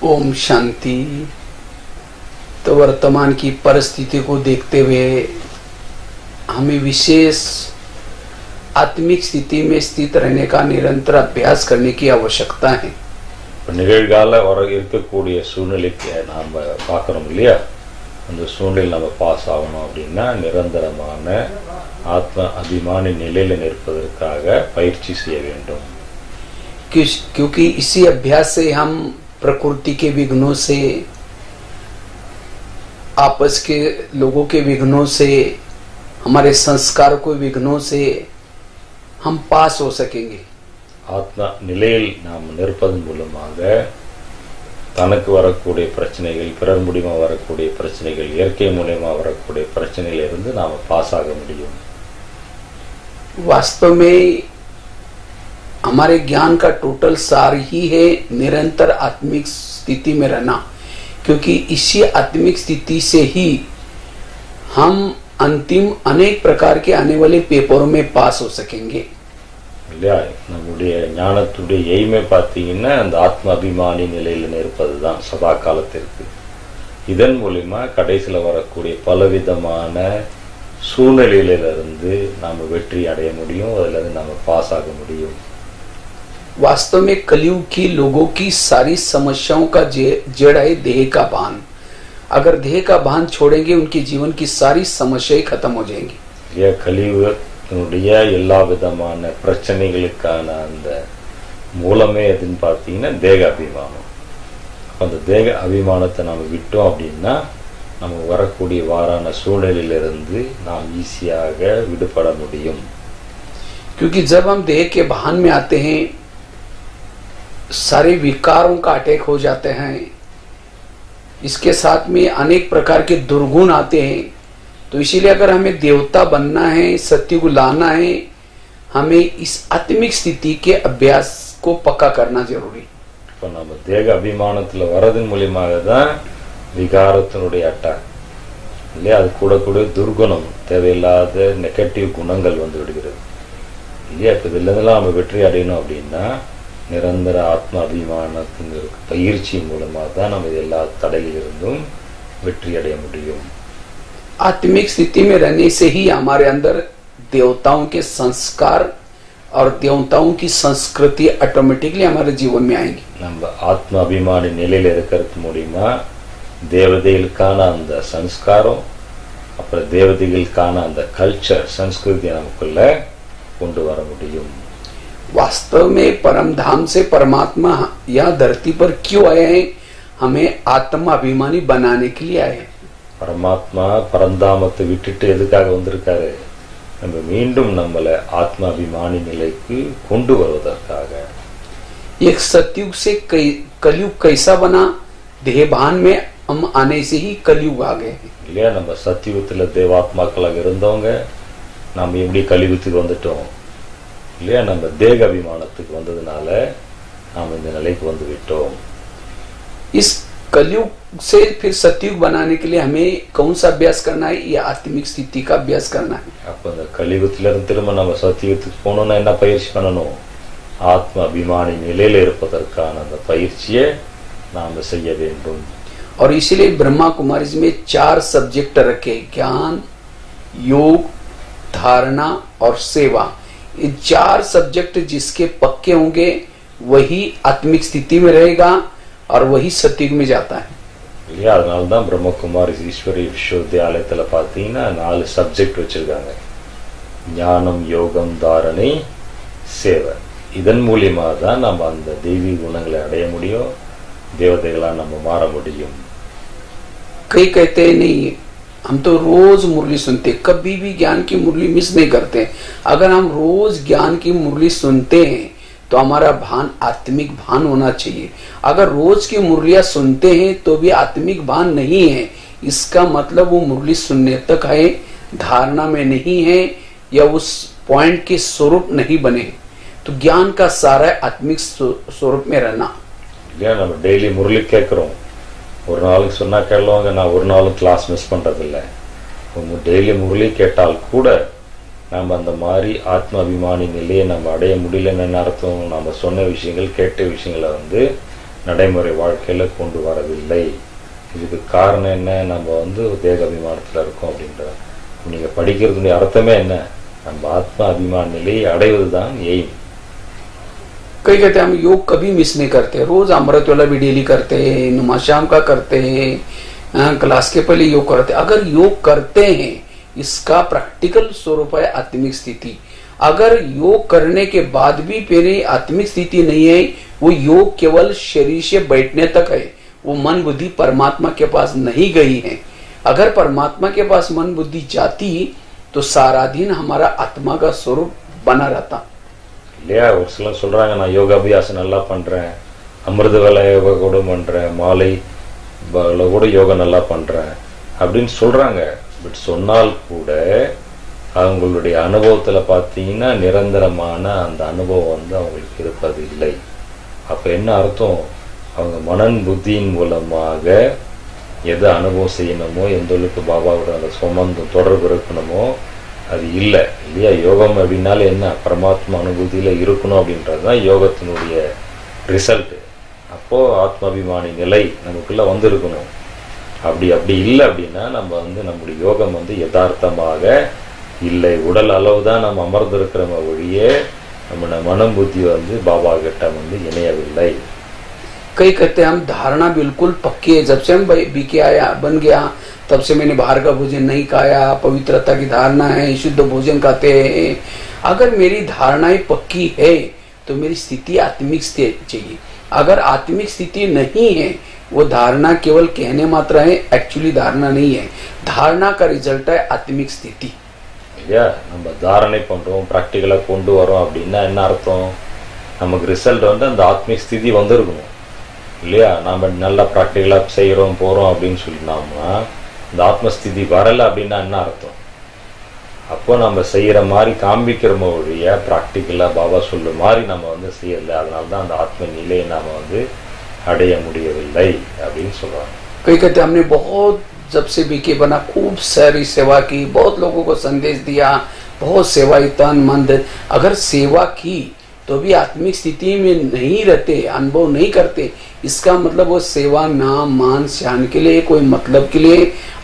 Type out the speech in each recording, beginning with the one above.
ओम शांति। तो वर्तमान की परिस्थिति को देखते हुए हमें विशेष आत्मिक स्थिति में स्थित रहने का निरंतर अभ्यास करने की आवश्यकता है। நிகழ்கால வர இருக்கக்கூடிய சூழ்நிலைக்கு நாம் பார்க்கறோம் இல்லையா, அந்த சூழ்நிலை நம்ம பாஸ் ஆகணும் அப்படின்னா நிரந்தரமான ஆத்ம அபிமானி நிலையில நிற்பதற்காக பயிற்சி செய்ய வேண்டும்। क्योंकि इसी अभ्यास से हम प्रकृति के विघ्नों से, आपस के लोगों के विघ्नों से, हमारे संस्कार को विघ्नों से हम पास हो सकेंगे। ஆத்ம நிலையில் நாம் நிற்பதன் மூலமாக தனக்கு வரக்கூடிய பிரச்சனைகள், பிறர் மூலமா வரக்கூடிய பிரச்சனைகள், இயற்கை மூலமா வரக்கூடிய பிரச்சனையில இருந்து நாம பாஸ் ஆக முடியும்। वास्तव में हमारे ज्ञान का टोटल सार ही है निरंतर आत्मिक स्थिति में रहना, क्योंकि इसी आत्मिक स्थिति से ही हम अंतिम अनेक प्रकार के आने वाले पेपरों में पास हो सकेंगे। இல்லையா, நம்முடைய ஞானத்துடைய எய்மை பார்த்தீங்கன்னா அந்த ஆத்ம அபிமானி நிலையில நிற்பதுதான் சதா காலத்திற்கு। இதன் மூலமா கடைசியில் வரக்கூடிய பலவிதமான சூழ்நிலையிலிருந்து நாம வெற்றி அடைய முடியும், அதுல இருந்து நாம பாஸ் ஆக முடியும்। वास्तव में कलयुग की लोगों की सारी समस्याओं का जड़ है देह का भान। अगर देह का भान छोड़ेंगे उनके जीवन की सारी समस्याएं खत्म हो जाएंगी। ये கலியுகத்தினுடைய எல்லா விதமான பிரச்சனைகளுக்கான அந்த மூலமே எதுன்னு பார்த்தீங்கன்னா தேக அபிமானம்। அந்த தேக அபிமானத்தை நாம விட்டோம் அப்படின்னா நம்ம வரக்கூடிய வாரான சூழ்நிலையிலிருந்து நாம் ஈஸியாக விடுபட முடியும்। क्योंकि जब हम देह के भान में आते हैं सारे विकारों का अटैक हो जाते हैं, इसके साथ में अनेक प्रकार के दुर्गुण आते हैं। तो इसीलिए अगर हमें देवता बनना है, सत्य को लाना है, हमें इस आत्मिक स्थिति के अभ्यास को पक्का करना जरूरी। இப்போ நம்ம தேக அபிமானத்துல வரதன் மூலியமாக தான் விகாரத்தினுடைய அட்டாக் இல்லையா, அது கூட கூட துர்குணம், தேவையில்லாத நெகட்டிவ் குணங்கள் வந்து விடுகிறது இல்லையா। இப்போ இதுல இருந்தெல்லாம் நம்ம வெற்றி அடையணும் அப்படின்னா நிரந்தர ஆத்ம அபிமானத்தின் பயிற்சி மூலமா தான் நம்ம எல்லா தடையிலிருந்தும் வெற்றி அடைய முடியும்। आत्मिक स्थिति में रहने से ही हमारे अंदर देवताओं के संस्कार और देवताओं की संस्कृति ऑटोमेटिकली हमारे जीवन में आएंगी। நம்ம ஆத்ம அபிமானி நிலையில இருக்கிறது மூலியமா தேவதைகளுக்கான அந்த சம்ஸ்காரம், அப்புறம் தேவதைகளுக்கான அந்த கல்ச்சர், संस्कृति நமக்குள்ள கொண்டு வர முடியும்। वास्तव में परम धाम से परमात्मा यह धरती पर क्यों आए हैं? हमें आत्मा अभिमानी बनाने के लिए आए हैं। பரமாத்மா பரந்தாமத்தை விட்டுட்டு எதுக்காக வந்திருக்காரு? நம்ம மீண்டும் நம்மளை ஆத்ம அபிமானி நிலைக்கு கொண்டு வருவதற்காக। एक सतयुग से कलयुग कैसा बना? देहभान में हम आने से ही कलयुग आ गए हैं। இல்லையா, நம்ம சத்தியுகத்துல தேவாத்மாக்களாக இருந்தவங்க நாம எப்படி கலியுகத்துக்கு வந்துட்டோம் இல்லையா, நம்ம தேக அபிமானத்துக்கு வந்ததுனால நாம் இந்த நிலைக்கு வந்து விட்டோம்। इस कलयुग से फिर सतयुग बनाने के लिए हमें कौन सा अभ्यास करना है? या आत्मिक स्थिति का अभ्यास करना है। அப்ப இந்த கலியுகத்துல இருந்து திரும்ப நம்ம சத்தியுகத்துக்கு போகணும்னா என்ன பயிற்சி பண்ணணும்? ஆத்ம அபிமானி நிலையில இருப்பதற்கான அந்த பயிற்சியை நாம செய்ய வேண்டும்। और इसीलिए ब्रह्मा कुमारी में 4 सब्जेक्ट रखे: ज्ञान, योग, धारणा और सेवा। ये 4 सब्जेक्ट जिसके पक्के होंगे वही आत्मिक स्थिति में रहेगा और वही सतयुग में जाता है। இல்லையா, அதனால்தான் பிரம்மகுமாரி ஈஸ்வரி விஸ்வவித்யாலயத்துல பார்த்தீங்கன்னா 4 சப்ஜெக்ட் வச்சிருக்காங்க: ஞானம், யோகம், தாரணை, சேவை। இதன் மூலியமா தான் நம்ம அந்த தெய்வீக குணங்களை அடைய முடியும், தேவதைகளா நம்ம மாற முடியும்। कई कहते हैं नहीं, हम तो रोज मुरली सुनते, कभी भी ज्ञान की मुरली मिस नहीं करते। अगर हम रोज ज्ञान की मुरली सुनते हैं तो हमारा भान आत्मिक भान होना चाहिए। अगर रोज की मुरलियां सुनते हैं तो भी आत्मिक भान नहीं है, इसका मतलब वो मुरली सुनने तक है, धारणा में नहीं है, या उस पॉइंट के स्वरूप नहीं बने। तो ज्ञान का सारा आत्मिक स्वरूप में रहना। இல்லையா, நம்ம டெய்லி முரளி கேட்கிறோம், ஒரு நாளுக்கு சொன்னா கேளுவாங்க, நான் ஒரு நாளும் கிளாஸ் மிஸ் பண்றதில்லை। டெய்லி முரளி கேட்டால் கூட நம்ம அந்த மாதிரி ஆத்ம அபிமானி நிலையை நம்ம அடைய முடியலன்னு அர்த்தம்? நம்ம சொன்ன விஷயங்கள், கேட்ட விஷயங்களை வந்து நடைமுறை வாழ்க்கையில கொண்டு வரவில்லை. இதுக்கு காரணம் என்ன? நம்ம வந்து தேக அபிமானத்துல இருக்கோம் அப்படின்ற. நீங்க படிக்கிறதுடைய அர்த்தமே என்ன? நம்ம ஆத்மா अभिमान நிலையை அடைவதுதான் எய்ம். कई कहते हैं हम योग कभी मिस नहीं करते, रोज अमृत वाला भी डेली करते हैं, नुमा शाम का करते हैं, क्लास के पहले योग करते हैं। अगर योग करते हैं इसका प्रैक्टिकल स्वरूप है आत्मिक स्थिति। अगर योग करने के बाद भी मेरी आत्मिक स्थिति नहीं है, वो योग केवल शरीर से बैठने तक है, वो मन बुद्धि परमात्मा के पास नहीं गई है। अगर परमात्मा के पास मन बुद्धि जाती तो सारा दिन हमारा आत्मा का स्वरूप बना रहता। இல்லையா? ஒரு சிலர் சொல்றாங்க நான் யோகாபியாசம் நல்லா பண்றேன், அமிர்த வேலை யோகா கூட பண்றேன், மாலை கூட யோகா நல்லா பண்றேன் அப்படின்னு சொல்றாங்க. பட் சொன்னால் கூட அவங்களுடைய அனுபவத்துல பாத்தீங்கன்னா நிரந்தரமான அந்த அனுபவம் வந்து அவங்களுக்கு இருப்பது இல்லை. அப்ப என்ன அர்த்தம்? அவங்க மனன் புத்தியின் மூலமாக எதை அனுபவம் செய்யணுமோ, எந்த அளவுக்கு பாபாவோட அந்த சம்பந்தம் தொடர்பு இருக்கணுமோ அது இல்லை. இல்லையா? யோகம் அப்படின்னால என்ன? பரமாத்மா அனுபூதியில இருக்கணும் அப்படின்றதுதான் யோகத்தினுடைய ரிசல்ட். அப்போ ஆத்மாபிமானி நிலை நமக்குள்ள வந்திருக்கணும். அப்படி இல்லை அப்படின்னா நம்ம வந்து நம்முடைய யோகம் வந்து யதார்த்தமாக இல்லை. உடல் அளவு தான் நம்ம அமர்ந்திருக்கிறோம் ஒழியே நம்ம மனம் புத்தி வந்து பாபா கிட்ட வந்து இணையவில்லை. कई कहते हैं हम धारणा बिल्कुल पक्की है, जब से हम बीके आया बन गया तब से मैंने बाहर का भोजन नहीं खाया, पवित्रता की धारणा है, शुद्ध भोजन खाते हैं। अगर मेरी धारणाएं पक्की है तो मेरी स्थिति आत्मिक चाहिए। अगर आत्मिक स्थिति नहीं है, वो धारणा केवल कहने मात्र है, एक्चुअली धारणा नहीं है। धारणा का रिजल्ट है आत्मिक स्थिति। இல்லையா? நம்ம தாரணை பண்றோம், பிராக்டிக்கலா கொண்டு வரோம் அப்படின்னா என்ன அர்த்தம்? நமக்கு ரிசல்ட் வந்து அந்த ஆத்மிக் ஸ்திதி வந்திருக்கணும். இல்லையா? நாம நல்லா பிராக்டிக்கலா செய்யறோம் போறோம் அப்படின்னு சொல்லினோம்னா இந்த ஆத்மஸ்திதி வரல அப்படின்னா என்ன அர்த்தம்? அப்போ நம்ம செய்யற மாதிரி காண்பிக்கிறோமோ ஒழிய பிராக்டிக்கலா பாபா சொல்ற மாதிரி நம்ம வந்து செய்யல. அதனாலதான் அந்த ஆத்ம நிலையை நாம வந்து அடைய முடியவில்லை அப்படின்னு சொல்றாங்க. कई कहते हमने बहुत जब से बीके बना खूब सारी सेवा की, बहुत लोगों को संदेश दिया, बहुत सेवा तन मन। अगर सेवा की तो भी आत्मिक स्थिति में नहीं रहते, अनुभव नहीं करते, इसका मतलब वो सेवा नाम मान शान के लिए, कोई मतलब के लिए।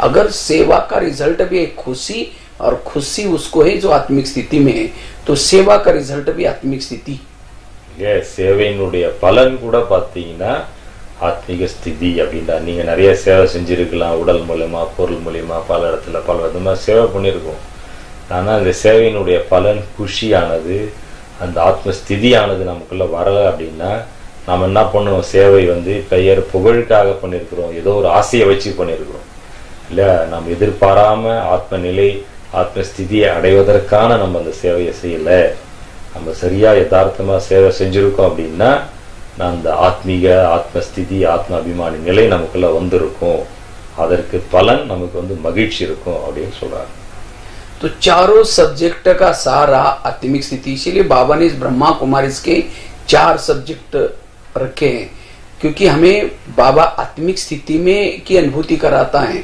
अगर सेवा का रिजल्ट भी एक खुशी, और खुशी उसको है जो आत्मिक स्थिति में है, तो सेवा का रिजल्ट भी आत्मिक स्थिति। சேவையினுடைய பலன் கூட பாத்தீங்கன்னா ஆத்மீக ஸ்திதி அப்படின்னா நீங்க நிறைய சேவை செஞ்சிருக்கலாம். உடல் மூலமா, பொருள் மூலியமா, பல இடத்துல பல விதமா சேவை பண்ணிருக்கோம். ஆனா அந்த சேவையினுடைய பலன் குஷியானது, அந்த ஆத்ம ஸ்திதியானது நமக்குள்ள வரல அப்படின்னா நாம என்ன பண்ணுவோம்? சேவை வந்து பெயர் புகழுக்காக பண்ணிருக்கிறோம், ஏதோ ஒரு ஆசையை வச்சு பண்ணிருக்கிறோம். இல்ல, நம்ம எதிர்பாராம ஆத்ம நிலை, ஆத்ம ஸ்திதியை அடைவதற்கான நம்ம அந்த சேவையை செய்யல. நம்ம சரியா யதார்த்தமா சேவை செஞ்சிருக்கோம் அப்படின்னா அந்த ஆத்மீக ஆத்மஸ்திதி, ஆத்ம அபிமானி நிலை நமக்குள்ள வந்திருக்கும். அதற்கு பலன் நமக்கு வந்து மகிழ்ச்சி இருக்கும் அப்படின்னு சொல்றாங்க. तो चारों सब्जेक्ट का सारा आत्मिक स्थिति, इसीलिए बाबा ने इस ब्रह्मा कुमारी के 4 सब्जेक्ट रखे हैं, क्योंकि हमें बाबा आत्मिक स्थिति में की अनुभूति कराता है।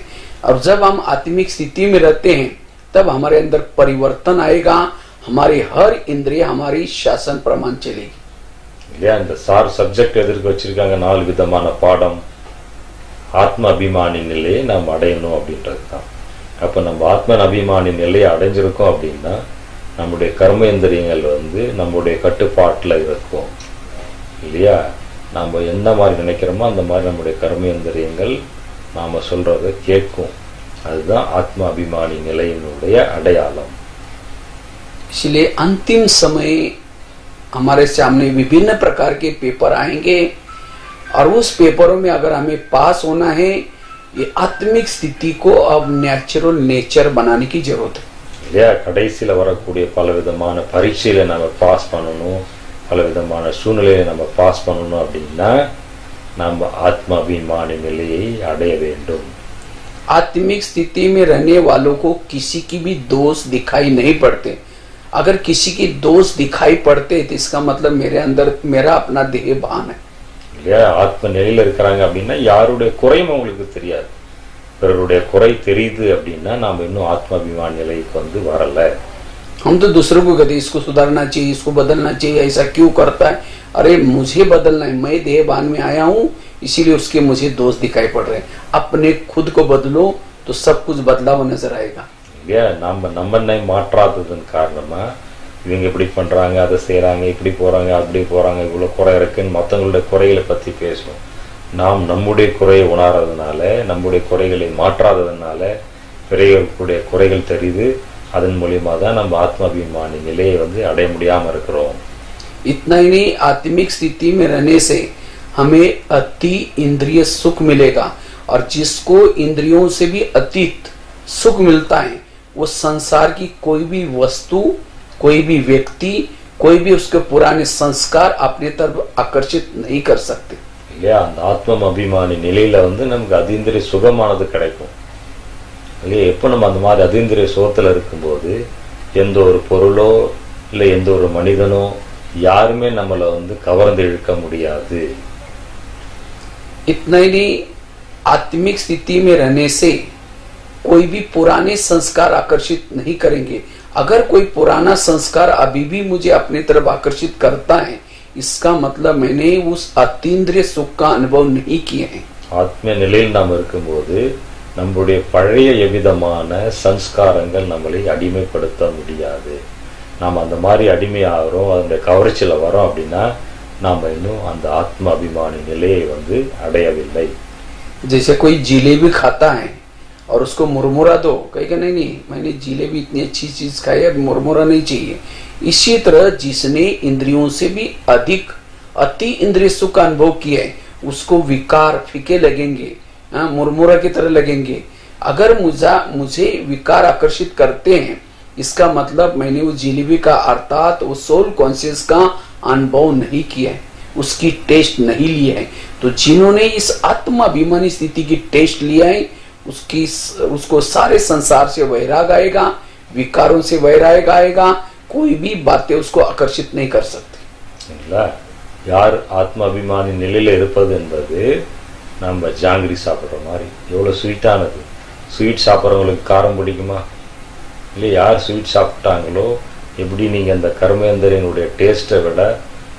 और जब हम आत्मिक स्थिति में रहते हैं तब हमारे अंदर परिवर्तन आएगा, हमारी हर इंद्रिय हमारी शासन प्रमाण चलेगी। இல்லையா? இந்த 4 சப்ஜெக்ட் எதற்கு வச்சிருக்காங்க? 4 விதமான பாடம். ஆத்ம அபிமானி நிலையை நாம் அடையணும் அப்படின்றது தான். அப்ப நம்ம ஆத்ம அபிமானி நிலையை அடைஞ்சிருக்கோம் அப்படின்னா நம்முடைய கர்மேந்திரியங்கள் வந்து நம்முடைய கட்டுப்பாட்டுல இருக்கும். இல்லையா? நம்ம எந்த மாதிரி நினைக்கிறோமோ அந்த மாதிரி நம்முடைய கர்மேந்திரியங்கள் நாம சொல்றத கேட்கும். அதுதான் ஆத்ம அபிமானி நிலையினுடைய அடையாளம். इसलिए अंतिम समय हमारे सामने विभिन्न प्रकार के पेपर आएंगे, और उस पेपरों में अगर हमें पास होना है, ये आत्मिक स्थिति को अब नेचुरल नेचर बनाने की जरूरत है। இல்லையா? கடைசியில வரக்கூடிய பல விதமான பரீட்சையில நம்ம பாஸ் பண்ணணும், பல விதமான சூழ்நிலையை நம்ம பாஸ் பண்ணணும் அப்படின்னா நம்ம ஆத்ம அபிமானி நிலையை அடைய வேண்டும். आत्मिक स्थिति में रहने वालों को किसी की भी दोष दिखाई नहीं पड़ते। अगर किसी की दोष दिखाई पड़ते तो इसका मतलब मेरे अंदर मेरा अपना देह भान है। இல்லையா? ஆத்ம நிலையில இருக்கிறாங்க அப்படின்னா யாருடைய குறையும் அவங்களுக்கு தெரியாது. பிறருடைய குறை தெரியுது அப்படின்னா நாம இன்னும் ஆத்ம அபிமான நிலைக்கு வந்து வரல. हम तो दूसरों को कहते इसको सुधारना चाहिए, इसको बदलना चाहिए, ऐसा क्यों करता है। अरे मुझे बदलना है, मैं देहभान में आया हूं, इसीलिए उसके मुझे दोष दिखाई पड़ रहे हैं। अपने खुद को बदलो तो सब कुछ बदलाव नजर आएगा। நம்மை மாற்றாததன் காரணமா இவங்க இப்படி பண்றாங்க, அதை செய்யறாங்க, இப்படி போறாங்க, அப்படி போறாங்க, இவ்வளவு குறை இருக்குன்னு மற்றவங்களுடைய குறைகளை பத்தி பேசுவோம். நாம் நம்முடைய குறையை உணராததுனால, நம்முடைய குறைகளை மாற்றாததுனால பிறர்களுடைய குறைகள் தெரியுது. அதன் மூலியமா தான் நம்ம ஆத்மாபிமானி நிலையை அடைய முடியாம இருக்கிறோம். इतना ही नहीं, आत्मिक स्थिति में रहने से हमें अति इंद्रिय सुख मिलेगा, और जिसको इंद्रियों से भी अतीत सुख मिलता है वो संसार की कोई भी वस्तु, कोई भी व्यक्ति, कोई भी उसके पुराने संस्कार अपने तरफ आकर्षित नहीं कर सकते। இல்லையா? அந்த ஆத்ம அபிமானி நிலையில நமக்கு அதீந்திரிய சுகமானது கிடைக்கும் இல்லையா? எப்போ நம்ம அந்த மாதிரி அதீந்திரிய சுகத்துல இருக்கும்போது எந்த ஒரு பொருளோ இல்லை எந்த ஒரு மனிதனோ யாருமே நம்மளை கவர்ந்து இழுக்க முடியாது. इतना ही नहीं, आत्मिक स्थिति में रहने से कोई भी पुराने संस्कार आकर्षित नहीं करेंगे। अगर कोई पुराना संस्कार अभी भी मुझे अपनी तरफ आकर्षित करता है, इसका मतलब मैंने उस अतीन्द्रिय सुख का अनुभव नहीं किए हैं। ஆத்ம நிலையில் நாம் இருக்கும்போது நம்முடைய பழைய எவ்விதமான சம்ஸ்காரங்கள் நம்மளை அடிமைப்படுத்த முடியாது. நாம் அந்த மாதிரி அடிமையாகிறோம், அந்த கவர்ச்சியில வரோம் அப்படின்னா நாம் இன்னும் அந்த ஆத்ம அபிமானி நிலையை அடையவில்லை. जैसे कोई जिलेबी खाता है और उसको मुरमुरा दो, कहेगा नहीं नहीं मैंने जिलेबी इतनी अच्छी चीज खाई, अब मुरमुरा नहीं चाहिए। इसी तरह जिसने इंद्रियों से भी अधिक अति इंद्रिय सुख का अनुभव किया है उसको विकार फीके लगेंगे, मुरमुरा की तरह लगेंगे। अगर मुझे विकार आकर्षित करते हैं, इसका मतलब मैंने वो जिलेबी का अर्थात वो सोल कॉन्शियस का अनुभव नहीं किया है, उसकी टेस्ट नहीं लिया है। तो जिन्होंने इस आत्मा अभिमानी स्थिति की टेस्ट लिया है उसको सारे संसार से वैराग आएगा, विकारों से वैराग आएगा, कोई भी बातें उसको आकर्षित नहीं कर सकती। यार आत्मा अभिमानी நிலையில இருப்பது என்பது நம்ம ஜாங்கிரி சாப்பிடுற மாதிரி. எவ்வளவு ஸ்வீட்டானது. ஸ்வீட் சாப்பிட்றவங்களுக்கு காரம் பிடிக்குமா? இல்லை, யார் ஸ்வீட் சாப்பிட்டாங்களோ எப்படி நீங்க அந்த கர்மேந்திரியனுடைய டேஸ்ட்டை விட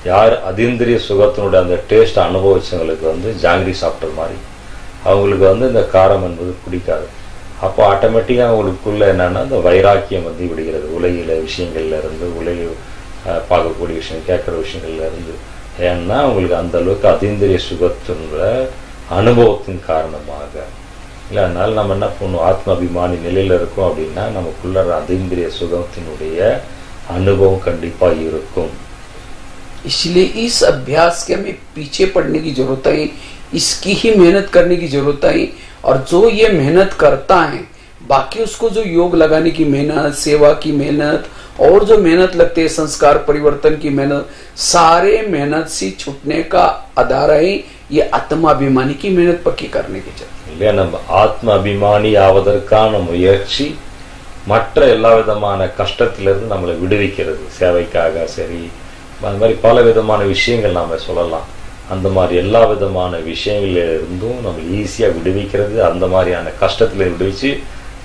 யார் அதீந்திரிய சுகத்தினுடைய அந்த டேஸ்ட் அனுபவிச்சவங்களுக்கு ஜாங்கிரி சாப்பிட்ற மாதிரி அவங்களுக்கு இந்த காரம் என்பது பிடிக்காது. அப்போ ஆட்டோமேட்டிக்காக அவங்களுக்குள்ள என்னன்னா அந்த வைராக்கியம் விடுகிறது. உலகில விஷயங்கள்ல இருந்து, உலகில் பார்க்கக்கூடிய விஷயம், கேட்குற விஷயங்கள்ல இருந்து. ஏன்னா அவங்களுக்கு அந்த அளவுக்கு அதீந்திரிய சுகத்தினுடைய அனுபவத்தின் காரணமாக இல்லை. அதனால நம்ம என்ன பண்ணுவோம், ஆத்ம அபிமானி நிலையில இருக்கோம் அப்படின்னா நமக்குள்ள அதீந்திரிய சுகத்தினுடைய அனுபவம் கண்டிப்பா இருக்கும். इसलिए इस अभ्यास के हमें पीछे पड़ने की जरूरत है, इसकी ही मेहनत करने की जरूरत है। और जो ये मेहनत करता है, बाकी उसको जो योग लगाने की मेहनत, सेवा की मेहनत और जो मेहनत लगती है, संस्कार परिवर्तन की मेहनत, सारे मेहनत से छूटने का आधार है ये आत्माभिमानी की मेहनत पक्की करने की जरूरत है। நம்ம ஆத்ம அபிமானி ஆவதற்கான முயற்சி மற்ற எல்லா விதமான கஷ்டத்திலிருந்து நம்மளை விடுவிக்கிறது. சேவைக்காக சரி, அந்த மாதிரி பல விதமான விஷயங்கள் நாம சொல்லலாம். அந்த மாதிரி எல்லா விதமான விஷயங்கள்ல இருந்தும் நம்ம ஈஸியா விடுவிக்கிறது. அந்த மாதிரியான கஷ்டத்துல விடுவிச்சு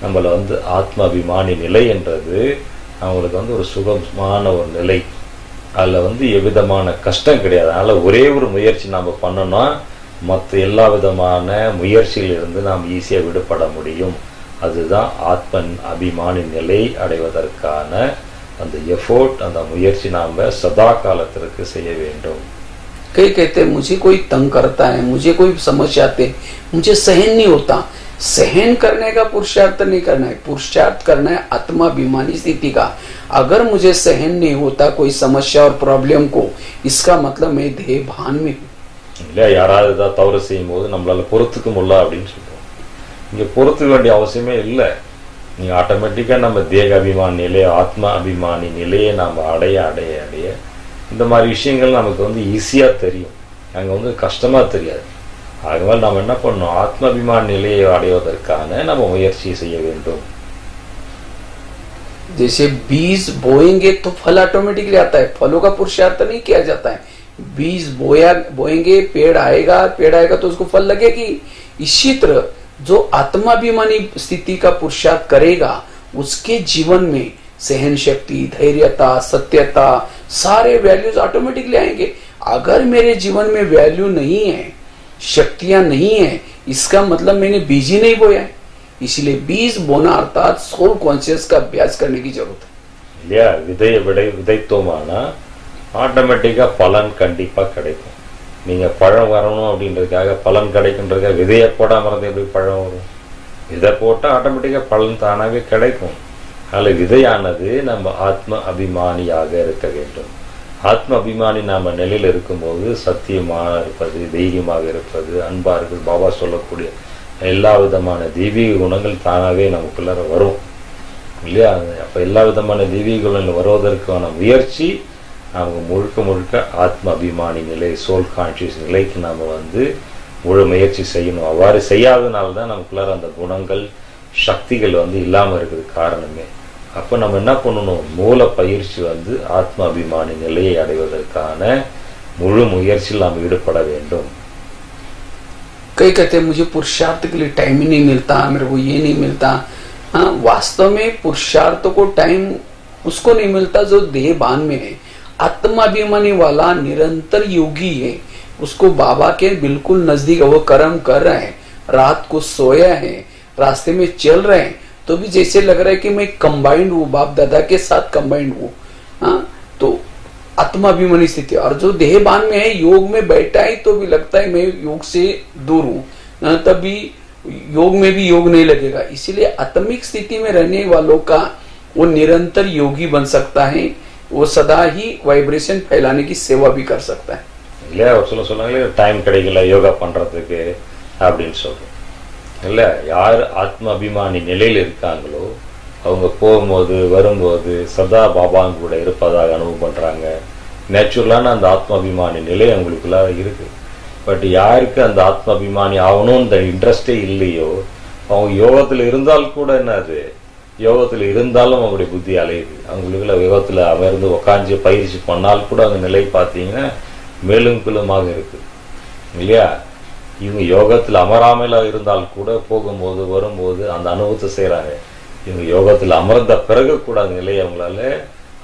நம்மள ஆத்ம அபிமானி நிலை என்றது அவங்களுக்கு ஒரு சுகமான ஒரு நிலை. அதுல எவ்விதமான கஷ்டம் கிடையாது. அதனால ஒரே ஒரு முயற்சி நாம பண்ணோம்னா மற்ற எல்லா விதமான முயற்சியிலிருந்து நாம் ஈஸியா விடுபட முடியும். அதுதான் ஆத்ம அபிமானி நிலை அடைவதற்கான அந்த எஃபோர்ட், அந்த முயற்சி நாம சதா காலத்திற்கு செய்ய வேண்டும். कई कहते हैं मुझे कोई तंग करता है, मुझे कोई समस्या आते, मुझे सहन नहीं होता। सहन करने का पुरुषार्थ नहीं करना है, पुरुषार्थ करना है आत्माभिमानी स्थिति का। अगर मुझे सहन नहीं होता कोई समस्या और प्रॉब्लम को, इसका मतलब मैं देह भान में हूं. இல்லையா? யாராவது ஏதாவது தவறு செய்யும் போது நம்மளால பொறுத்துக்க முடியல அப்படின்னு சொல்றோம். இங்க பொறுத்துக்க வேண்டிய அவசியமே இல்லை. நீங்க ஆட்டோமேட்டிக்கா நம்ம தேக அபிமானி நிலையை, ஆத்மா அபிமானி நிலையை நாம அடைய அடைய அடைய இந்த மாதிரி விஷயங்கள் நமக்கு ஈஸியா தெரியும். அங்க கஷ்டமா தெரியாது. ஆகவே நாம் என்ன பண்ணணும், ஆத்ம அபிமானி நிலையை அடைவதற்கான நம்ம முயற்சி செய்ய வேண்டும். जैसे बीज बोएंगे तो फल ऑटोमेटिकली आता है, फलों का पुरुषार्थ नहीं किया जाता है। बीज बोएंगे, पेड़ आएगा तो उसको फल लगेगी। इसी तरह जो आत्माभिमानी स्थिति का पुरुषार्थ करेगा उसके जीवन में सहन शक्ति, धैर्यता, सत्यता, सारे वैल्यूज ऑटोमेटिकली आएंगे। अगर मेरे जीवन में वैल्यू नहीं है, शक्तियां नहीं है, इसका मतलब मैंने बीज ही नहीं बोया है। इसलिए बीज बोना अर्थात सोल कॉन्शियस का अभ्यास करने की जरूरत है। இல்லையா? விதையை விதைத்தோமானா ஆட்டோமேட்டிக்கா பலன் கண்டிப்பா கிடைக்கும். நீங்க பழம் வரணும் அப்படின்றதுக்காக பலன் கிடைக்குன்றதுக்காக விதையை போடாம இருந்து எப்படி பழம் வரும்? விதை போட்டா ஆட்டோமேட்டிக்கா பலன் தானாவே கிடைக்கும். அதுல விதையானது நம்ம ஆத்ம அபிமானியாக இருக்க வேண்டும். ஆத்ம அபிமானி நாம நிலையில் இருக்கும்போது சத்தியமாக இருப்பது, தைரியமாக இருப்பது, அன்பா இருக்குது, பாபா சொல்லக்கூடிய எல்லா விதமான தெய்வீக குணங்கள் தானாவே நமக்குள்ளார வரும் இல்லையா? அப்ப எல்லா விதமான தெய்வீக குணங்கள் வருவதற்கான முயற்சி நமக்கு முழுக்க முழுக்க ஆத்ம அபிமானி நிலை, சோல் கான்சியஸ் நிலைக்கு நாம முழு முயற்சி செய்யணும். அவ்வாறு செய்யாதனால்தான் நமக்குள்ளார அந்த குணங்கள், சக்திகள் இல்லாம இருக்குது காரணமே. அப்ப நம்ம என்ன பண்ணணும்? மூல பயிற்சி ஆத்ம அபிமானி நிலையை அடைவதற்கான முழு முயற்சியில் நாம் ஈடுபட வேண்டும். कई कहते हैं मुझे पुरुषार्थ के लिए टाइम ही नहीं मिलता, मेरे को ये नहीं मिलता। हाँ, वास्तव में पुरुषार्थ को टाइम उसको नहीं मिलता जो देहभान में है। आत्माभिमानी वाला निरंतर योगी है, उसको बाबा के बिल्कुल नजदीक वो कर्म कर रहे हैं, रात को सोया है, रास्ते में चल रहे हैं, तो भी जैसे लग रहा है कि मैं कंबाइंड हूँ, बाप दादा के साथ कंबाइंड हूँ। हाँ, तो आत्माभिमानी स्थिति। और जो देहभान में है, योग में बैठा है तो भी लगता है मैं योग से दूर हूँ, तभी योग में भी योग नहीं लगेगा। इसीलिए आत्मिक स्थिति में रहने वालों का वो निरंतर योगी बन सकता है, वो सदा ही वाइब्रेशन फैलाने की सेवा भी कर सकता है। இல்லையா? ஒரு சொன்னாங்களே டைம் கிடைக்கல யோகா பண்றதுக்கு அப்படின்னு சொல்றோம் இல்ல. யார் ஆத்ம அபிமானி நிலையில் இருக்காங்களோ அவங்க போகும்போது வரும்போது சதா பாபா கூட இருப்பதாக அனுபவம் பண்றாங்க. நேச்சுரலான அந்த ஆத்ம அபிமானி நிலை அவங்களுக்குள்ள இருக்கு. பட் யாருக்கு அந்த ஆத்ம அபிமானி ஆகணும்னு இன்ட்ரெஸ்டே இல்லையோ, அவங்க யோகத்துல இருந்தால் கூட என்னது, யோகத்துல இருந்தாலும் அவங்களுடைய புத்தி அலையுது. அவங்களுக்குள்ள யோகத்துல அமர்ந்து உட்காந்து பயிற்சி பண்ணால் கூட அந்த நிலை பார்த்தீங்கன்னா மேலும் கீழுமாக இருக்கு இல்லையா? இவங்க யோகத்துல அமராமல இருந்தால் கூட போகும்போது வரும்போது அந்த அனுபவத்தை செய்யறாங்க. இவங்க யோகத்துல அமர்ந்த பிறகு கூட அந்த நிலையை அவங்களால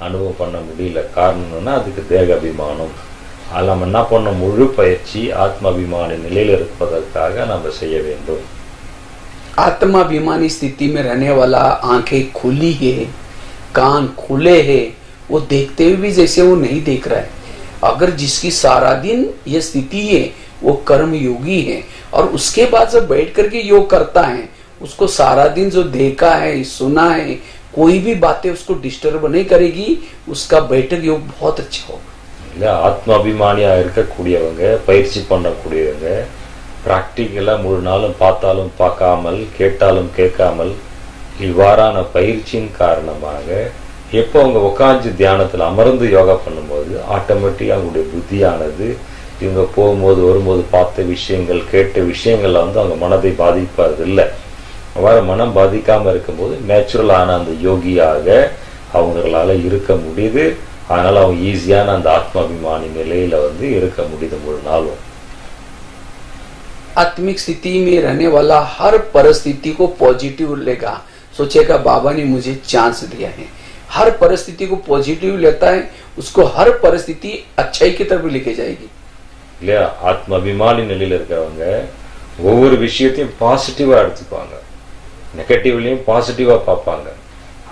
அனுபவம் பண்ண முடியல. காரணம்னா அதுக்கு தேக அபிமானம். அதில் நம்ம என்ன பண்ண முழு பயிற்சி ஆத்ம அபிமானி நிலையில் இருப்பதற்காக நம்ம செய்ய வேண்டும். आत्माभिमानी स्थिति में रहने वाला आंखें खुली है, कान खुले है, वो देखते हुए भी जैसे वो नहीं देख रहा है। अगर जिसकी सारा दिन ये स्थिति है वो कर्म योगी है, और उसके बाद जब बैठ करके योग करता है उसको सारा दिन जो देखा है, सुना है, कोई भी बातें उसको डिस्टर्ब नहीं करेगी, उसका बैठक योग बहुत अच्छा होगा. ஆத்ம அபிமானியா இருக்கக்கூடியவங்க, பயிற்சி பண்ணக்கூடியவங்க பிராக்டிக்கலா முழு நாளும் பார்த்தாலும் பார்க்காமல் கேட்டாலும் கேட்காமல் இவ்வாறான பயிற்சியின் காரணமாக எப்போ அவங்க உட்கார்ந்து தியானத்தில் அமர்ந்து யோகா பண்ணும்போது ஆட்டோமேட்டிக்கா அவங்களுடைய புத்தியானது இவங்க போகும்போது வரும்போது பார்த்த விஷயங்கள் கேட்ட விஷயங்கள் அவங்க மனதை பாதிப்பதில்லை. அவ்வாறு மனம் பாதிக்காம இருக்கும்போது நேச்சுரலான அந்த யோகியாக அவங்களால இருக்க முடியுது. அதனால அவங்க ஈஸியான அந்த ஆத்மாபிமானி நிலையில இருக்க முடியுது முழு நாளும். आत्मिक स्थिति में रहने वाला हर परिस्थिति को पॉजिटिव लेगा, सोचेगा बाबा ने मुझे चांस दिया है, हर परिस्थिति को पॉजिटिव लेता है, उसको हर परिस्थिति अच्छाई की तरफ लेके जाएगी. இல்லையா? ஆத்ம அபிமானி நிலையில இருக்கிறவங்க ஒவ்வொரு விஷயத்தையும் பாசிட்டிவா எடுத்துக்குவாங்க, நெகட்டிவ்லயும் பாசிட்டிவா பார்ப்பாங்க.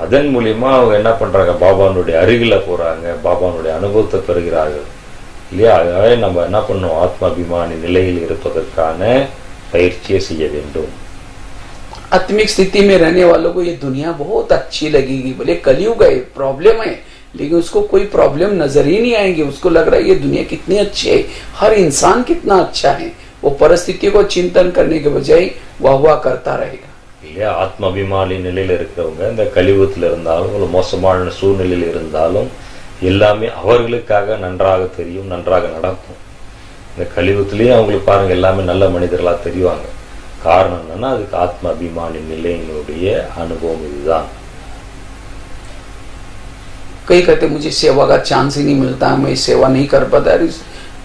அதன் மூலியமா அவங்க என்ன பண்றாங்க, பாபானுடைய அருகில போறாங்க, பாபானுடைய அனுபவத்தை பெறுகிறார்கள் இல்லையா? அதனால நம்ம என்ன பண்ணணும், ஆத்ம அபிமானி நிலையில் இருப்பதற்கான பயிற்சியை செய்ய வேண்டும். आत्मिक स्थिति में रहने वालों को ये दुनिया बहुत अच्छी लगेगी, बोले कलयुग है, प्रॉब्लम है, लेकिन उसको कोई प्रॉब्लम नजर ही नहीं आएंगे. उसको लग रहा है ये दुनिया कितनी अच्छी है, हर इंसान कितना अच्छा है. वो परिस्थितियों को चिंतन करने के बजाय वाह करता रहेगा. இல்லையா? ஆத்ம அபிமானி நிலையில இருக்கிறவங்க இந்த கலியுகத்தில் இருந்தாலும் ஒரு மோசமான சூழ்நிலையில் இருந்தாலும் எல்லாமே அவர்களுக்காக நன்றாக தெரியும், நன்றாக நடக்கும். இந்த கலியுகத்திலேயே அவங்களுக்கு பாருங்க எல்லாமே நல்ல மனிதர்களா தெரிவாங்க. காரணம் என்னன்னா அதுக்கு ஆத்ம அபிமானி நிலையினுடைய அனுபவம் இதுதான். कई कहते मुझे सेवा का चांस ही नहीं मिलता, मैं सेवा नहीं कर पाता.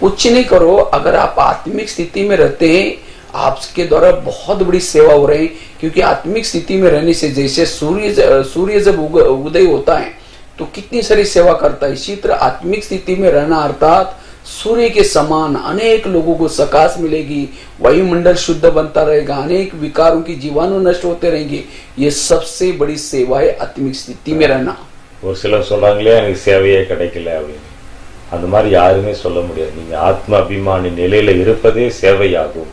कुछ नहीं करो, अगर आप आत्मिक स्थिति में रहते हैं आपके द्वारा बहुत बड़ी सेवा हो रही है, क्योंकि आत्मिक स्थिति में रहने से जैसे सूर्य जब उदय होता है तो कितनी सारी सेवा करता है, इसी तरह आत्मिक स्थिति में रहना अर्थात सूर्य के समान अनेक लोगों को सकाश मिलेगी, वायुमंडल शुद्ध बनता रहेगा, अनेक विकारों की जीवाणु नष्ट होते रहेंगे। ये सबसे बड़ी सेवा है आत्मिक स्थिति में रहना। ஒரு சிலர் சொல்றாங்களே எனக்கு சேவையே கிடைக்கல அப்படின்னு, அந்த மாதிரி யாருமே சொல்ல முடியாது. நீங்க ஆத்ம அபிமானி நிலையில இருப்பதே சேவையாகும்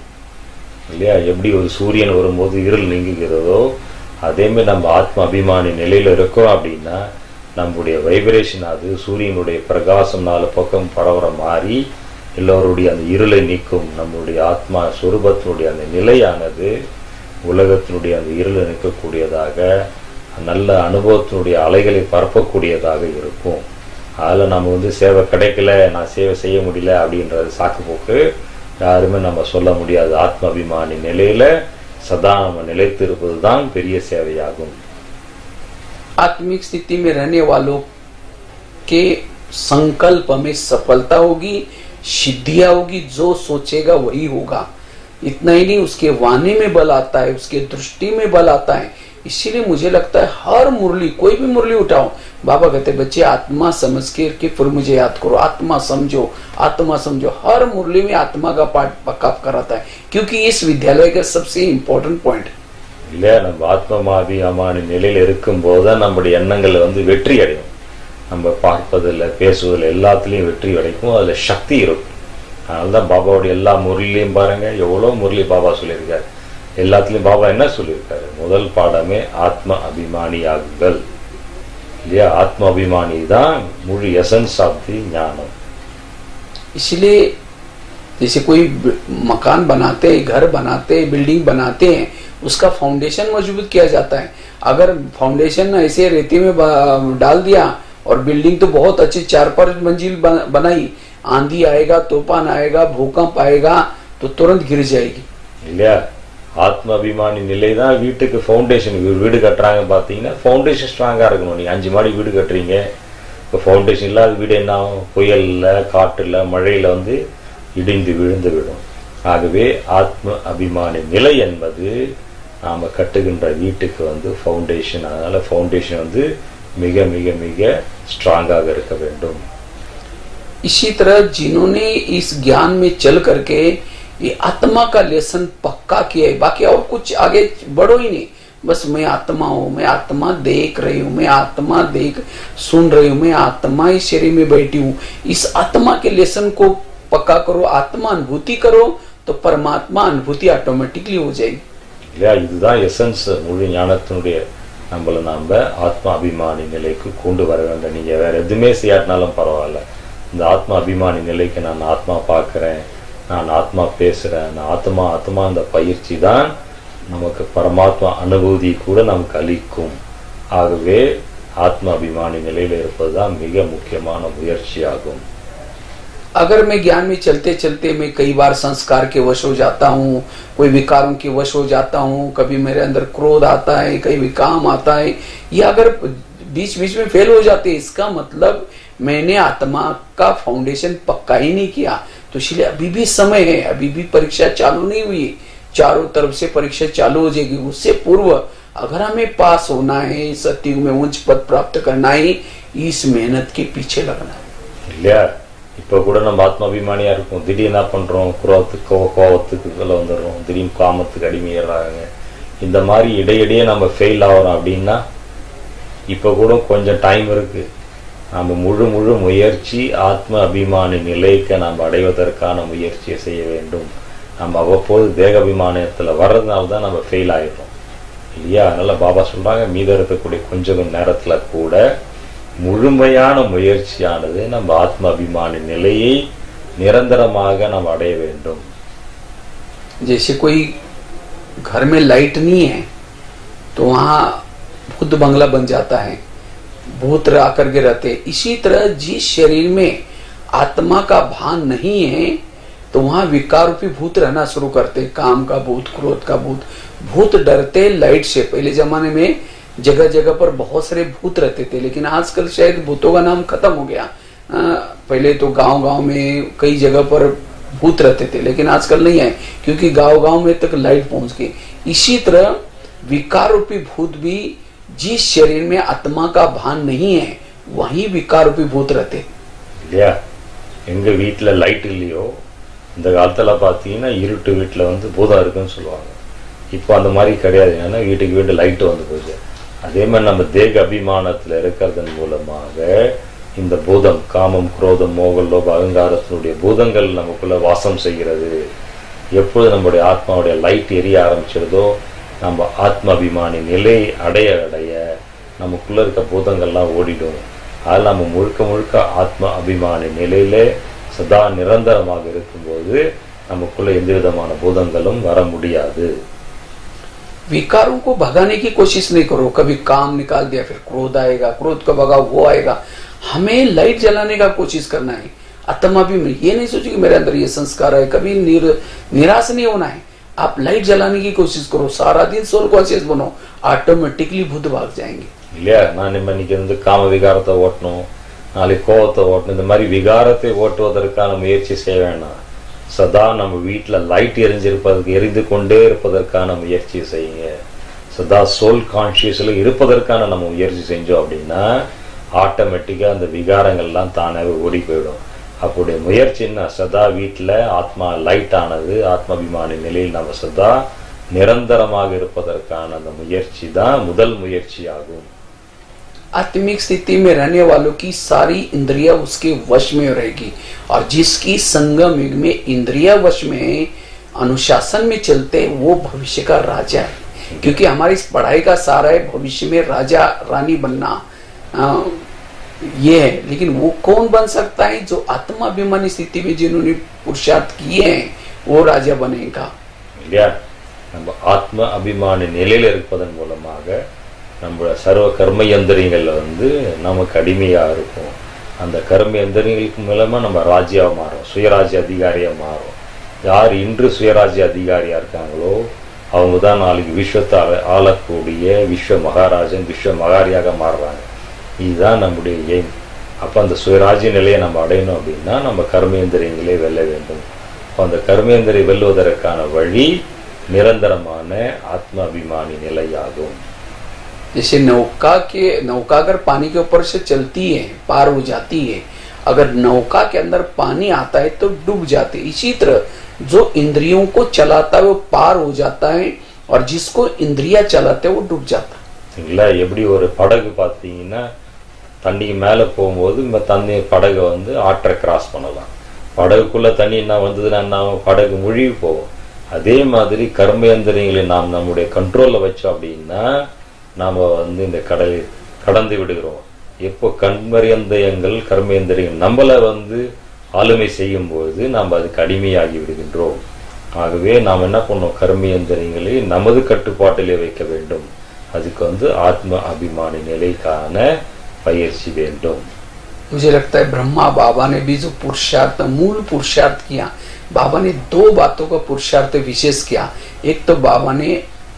இல்லையா? எப்படி ஒரு சூரியன் வரும்போது இருள் நீங்குகிறதோ அதே மாதிரி நம்ம ஆத்ம அபிமானி நிலையில இருக்கோம் அப்படின்னா நம்முடைய வைப்ரேஷன் அது சூரியனுடைய பிரகாசம் 4 பக்கம் பரவற மாதிரி எல்லோருடைய அந்த இருளை நீக்கும். நம்முடைய ஆத்மா சொரூபத்தினுடைய அந்த நிலையானது உலகத்தினுடைய அந்த இருளை நீக்கக்கூடியதாக, நல்ல அனுபவத்தினுடைய அலைகளை பரப்பக்கூடியதாக இருக்கும். அதில் நம்ம சேவை கிடைக்கல, நான் சேவை செய்ய முடியல அப்படின்றது சாக்கு போக்கு யாருமே நம்ம சொல்ல முடியாது. ஆத்ம அபிமானி நிலையில சதா நம்ம நிலைத்திருப்பது தான் பெரிய சேவையாகும். आत्मिक स्थिति में रहने वालों के संकल्प में सफलता होगी, सिद्धियां होगी, जो सोचेगा वही होगा। इतना ही नहीं, उसके वाणी में बल आता है, उसके दृष्टि में बल आता है। इसीलिए मुझे लगता है हर मुरली, कोई भी मुरली उठाओ, बाबा कहते बच्चे आत्मा समझ के फिर मुझे याद करो, आत्मा समझो, आत्मा समझो। हर मुरली में आत्मा का पाठ पक्का कराता है, क्योंकि इस विद्यालय का सबसे इम्पोर्टेंट पॉइंट இல்லையா? நம்ம ஆத்ம நிலையில இருக்கும் போதுதான் நம்முடைய எண்ணங்கள் வெற்றி அடையும். நம்ம பார்ப்பதில், பேசுவதில் எல்லாத்துலயும் வெற்றி கிடைக்கும். அதுல சக்தி இருக்கும். அதனால்தான் பாபாவுடைய எல்லா முரளிலையும் பாருங்க, எவ்வளவு முரளி பாபா சொல்லியிருக்காரு. எல்லாத்துலயும் பாபா என்ன சொல்லியிருக்காரு? முதல் பாடமே ஆத்ம அபிமானியாகுங்கள் இல்லையா? ஆத்ம அபிமானி தான் முழு எசன்ஸ் ஆஃப் தி ஞானம். इसलिए जैसे कोई मकान बनाते, घर बनाते, बिल्डिंग बनाते हैं, उसका फाउंडेशन मजबूत किया जाता है। अगर फाउंडेशन ऐसे रेती में डाल दिया और बिल्डिंग तो बहुत अच्छी 4-5 मंजिल बनाई, आंधी आएगा, तूफान आएगा, भूकंप आएगा तो तुरंत गिर जाएगी இல்லையா? ஆத்ம அபிமானி நிலை தான் வீட்டுக்கு ஃபவுண்டேஷன். வீடு கட்டுறாங்க பார்த்தீங்கன்னா ஃபவுண்டேஷன் ஸ்ட்ராங்கா இருக்கணும். நீங்க 5 மாடி வீடு கட்டுறீங்க, இப்போ ஃபவுண்டேஷன் இல்லாத வீடு என்ன ஆகும்? புயல்ல, காற்றுல, மழையில இடிந்து விழுந்து விடும். ஆகவே ஆத்ம அபிமானி நிலை என்பது நாம கட்டுகின்ற வீட்டுக்கு ஃபவுண்டேஷன். அதனால ஃபவுண்டேஷன் மிக மிக மிக ஸ்ட்ராங்காக இருக்க வேண்டும். इसी तरह जिन्होंने इस ज्ञान में चल करके ये आत्मा का लेसन पक्का किया है, बाकी और कुछ आगे बढ़ो ही नहीं, बस मैं आत्मा हूं, मैं आत्मा देख रही हूं, मैं आत्मा सुन रही हूं, मैं आत्मा इस शरीर में बैठी हूं, इस आत्मा के लेसन को पक्का करो, आत्मा अनुभूति करो तो परमात्मा अनुभूति ऑटोमेटिकली हो जाएगी. இல்லையா? இதுதான் எசன்ஸ். முழு ஞானத்தினுடைய நாம ஆத்மா அபிமானி நிலைக்கு கொண்டு வர வேண்டும். நீங்க வேற எதுவுமே செய்யாட்டினாலும் பரவாயில்ல, இந்த ஆத்மா அபிமானி நிலைக்கு நான் ஆத்மா பார்க்கிறேன், நான் ஆத்மா பேசுறேன், நான் ஆத்மா அந்த பயிற்சி தான் நமக்கு பரமாத்மா அனுபூதி கூட நமக்கு அளிக்கும். ஆகவே ஆத்மா அபிமானி நிலையில இருப்பதுதான் மிக முக்கியமான முயற்சியாகும். अगर मैं ज्ञान में चलते चलते मैं कई बार संस्कार के वश हो जाता हूँ, कोई विकारों के वश हो जाता हूँ, कभी मेरे अंदर क्रोध आता है, कभी काम आता है, या अगर बीच बीच में फेल हो जाते हैं, इसका मतलब मैंने आत्मा का फाउंडेशन पक्का ही नहीं किया। तो इसलिए अभी भी समय है, अभी भी परीक्षा चालू नहीं हुई, चारों तरफ से परीक्षा चालू हो जाएगी। उससे पूर्व अगर हमें पास होना है, सत्युग में उच्च पद प्राप्त करना है, इस मेहनत के पीछे लगना है. இப்போ கூட நம்ம ஆத்மாபிமானியா இருக்கும், திடீர்னு என்ன பண்றோம்? கோபத்துக்கு வந்துடுறோம், திடீர்னு காமத்துக்கு அடிமையிடுறாங்க. இந்த மாதிரி இடையிடையே நம்ம ஃபெயில் ஆகிறோம் அப்படின்னா இப்ப கூட கொஞ்சம் டைம் இருக்கு. நம்ம முழு முயற்சி ஆத்ம அபிமானி நிலைக்கு நாம் அடைவதற்கான முயற்சியை செய்ய வேண்டும். நம்ம அவ்வப்போது தேக அபிமானத்துல வர்றதுனால தான் நம்ம ஃபெயில் ஆயிடுறோம் இல்லையா? அதனால பாபா சொல்றாங்க, மீதம் இருக்கக்கூடிய கொஞ்சம் நேரத்துல கூட முழுமையான முயற்சியானது நம்ம ஆத்ம அபிமானி நிலையை நிரந்தரமாக நாம் அடைய வேண்டும். जैसे कोई घर में लाइट नहीं है तो वहां भूत बंगला बन जाता है, भूत आकर के रहते हैं। इसी तरह जिस शरीर में आत्मा का भान नहीं है तो वहां विकार रूपी भूत रहना शुरू करते, काम का भूत, क्रोध का भूत। भूत डरते लाइट से। पहले जमाने में जगह जगह पर बहुत सारे भूत रहते थे, लेकिन आजकल शायद भूतों का नाम खत्म हो गया। पहले तो गांव गांव में कई जगह पर भूत रहते थे, लेकिन आजकल नहीं है क्योंकि गांव गांव में तक लाइट पहुंच गई। इसी तरह विकार रूपी भूत भी जिस शरीर में आत्मा का भान नहीं है वहीं विकार रूपी भूत रहते இல்லையா? எங்க வீட்டுல லைட் இல்லையோ இந்த காலத்துல பாத்தீங்கன்னா இருட்டு வீட்டுல வந்து பூதம் இருக்குன்னு சொல்லுவாங்க. இப்போ அந்த மாதிரி கிடையாது. ஏன்னா வீட்டுக்கு வீட்டு லைட் வந்து போச்சு. அதே மாதிரி நம்ம தேக அபிமானத்துல இருக்கிறதன் மூலமாக இந்த பூதம் காமம் குரோதம் மோகம் லோபம் அகங்காரத்தினுடைய பூதங்கள் நமக்குள்ள வாசம் செய்கிறது. எப்பொழுது நம்முடைய ஆத்மாவுடைய லைட் எரிய ஆரம்பிச்சிருதோ நம்ம ஆத்ம அபிமானி நிலை அடைய அடைய நமக்குள்ள இருக்க பூதங்கள்லாம் ஓடிடும். அதில் நம்ம முழுக்க முழுக்க ஆத்ம அபிமானி நிலையிலே சதா நிரந்தரமாக இருக்கும்போது நமக்குள்ள எந்த விதமான பூதங்களும் வர முடியாது. विकारों को भगाने की कोशिश नहीं करो। कभी काम निकाल दिया फिर क्रोध आएगा, क्रोध को भगाओ वो आएगा। हमें लाइट जलाने का कोशिश करना है। आत्मा भी ये नहीं सोचे कि मेरे अंदर ये संस्कार है। कभी निराश नहीं होना है। आप लाइट जलाने की कोशिश करो, सारा दिन सोल कॉन्शियस बनो, ऑटोमेटिकली भूत भाग जाएंगे। இல்லையா? நான் இன்னைக்கு வந்து காம விகாரத்தை ஓட்டணும், நாளைக்கு கோபத்தை ஓட்டணும், இந்த மாதிரி விகாரத்தை ஓட்டுவதற்கான முயற்சி செய்ய வேண்டாம். சதா நம்ம வீட்டுல லைட் எரிந்து கொண்டே இருப்பதற்கான முயற்சி செய்யுங்க. சதா சோல் கான்சியஸ்ல இருப்பதற்கான நம்ம முயற்சி செஞ்சோம் அப்படின்னா ஆட்டோமேட்டிக்கா அந்த விகாரங்கள்லாம் தானாவே ஓடி போயிடும். அப்படி முயற்சின்னா சதா வீட்டுல ஆத்மா லைட் ஆனது ஆத்மாபிமானி நிலையில் நம்ம சதா நிரந்தரமாக இருப்பதற்கான அந்த முயற்சி தான் முதல் முயற்சி ஆகும். आत्मिक स्थिति में रहने वालों की सारी इंद्रियां उसके वश में रहेगी और जिसकी संगम युग में इंद्रिया वश में अनुशासन में चलते वो भविष्य का राजा है। क्योंकि हमारी इस पढ़ाई का सारा है भविष्य में राजा रानी बनना ये है। लेकिन वो कौन बन सकता है? जो आत्माभिमानी स्थिति में जिन्होंने पुरुषार्थ किए हैं वो राजा बनेगा। இல்லையா? நம்ம ஆத்ம அபிமானி நிலையில இருப்பதன் மூலமாக நம்ம சர்வ கர்ம யந்திரங்கள்ல வந்து நமக்கு அடிமையா இருக்கும். அந்த கர்ம யந்திரங்களுக்கு மூலமா நம்ம ராஜ்யா மாறும், சுயராஜ்ய அதிகாரியா மாறும். யார் இன்று சுயராஜ்ய அதிகாரியா இருக்காங்களோ அவங்க தான் நாளைக்கு விஸ்வத்தை ஆளக்கூடிய விஸ்வ மகாராஜன் விஸ்வ மகாரியாக மாறுறாங்க. இதுதான் நம்முடைய எய்ம். அப்ப அந்த சுயராஜ்ய நிலையை நம்ம அடையணும் அப்படின்னா நம்ம கர்மேந்திரியங்களே வெல்ல வேண்டும். அந்த கர்மேந்திரை வெல்வதற்கான வழி निरंतरमान आत्माभिमानी निलयागुम। जैसे नौका अगर पानी के ऊपर से चलती है पार हो जाती है, अगर नौका के अंदर पानी आता है तो डूब जाते। इसी तरह जो इंद्रियों को चलाता है वो पार हो जाता है और जिसको इंद्रिया चलाते है वो डूब जाता है। எப்படி ஒரு படகு பார்த்தீங்கன்னா தண்ணிக்கு மேல போகும்போது இந்த தண்ணி படகு வந்து ஆற்றை கிராஸ் பண்ணலாம். படகுக்குள்ள தண்ணி என்ன வந்ததுன்னா படகு முழுகி போகும். அதே மாதிரி கர்மேந்திரியங்களை நாம் நம்முடைய கண்ட்ரோல்ல வச்சோம் அப்படின்னா நாம வந்து இந்த கடலை கடந்து விடுகிறோம். எப்போ கர்மேந்திரியங்கள் கர்மேந்திரியங்கள் நம்மள வந்து ஆளுமை செய்யும் போது நாம் அதுக்கு அடிமையாகி விடுகின்றோம். ஆகவே நாம் என்ன பண்ணோம்? கர்மேந்திரியங்களை நமது கட்டுப்பாட்டிலே வைக்க வேண்டும். அதுக்கு வந்து ஆத்ம அபிமானி நிலைக்கான பயிற்சி வேண்டும். मुझे लगता है ब्रह्मा बाबा ने भी जो पुरुषार्थ मूल पुरुषार्थ किया, बाबा ने दो बातों का पुरुषार्थ विशेष किया। एक तो बाबा ने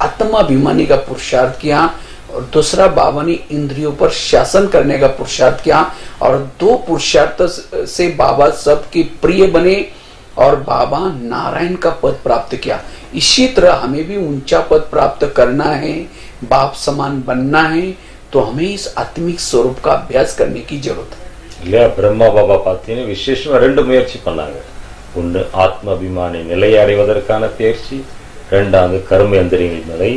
आत्माभिमानी का पुरुषार्थ किया और दूसरा बाबा ने इंद्रियों पर शासन करने का पुरुषार्थ किया। और दो पुरुषार्थ से बाबा सबके प्रिय बने और बाबा नारायण का पद प्राप्त किया। इसी तरह हमें भी ऊंचा पद प्राप्त करना है, बाप समान बनना है, तो हमें इस आत्मिक स्वरूप का अभ्यास करने की जरूरत है। இல்லையா? பிரம்மா பாபா பார்த்தீங்கன்னா விசேஷமா ரெண்டு முயற்சி பண்ணாங்க. ஒன்று ஆத்ம அபிமானி நிலையை அடைவதற்கான பயிற்சி, ரெண்டாவது கர்மேந்திரியங்கள் நிலை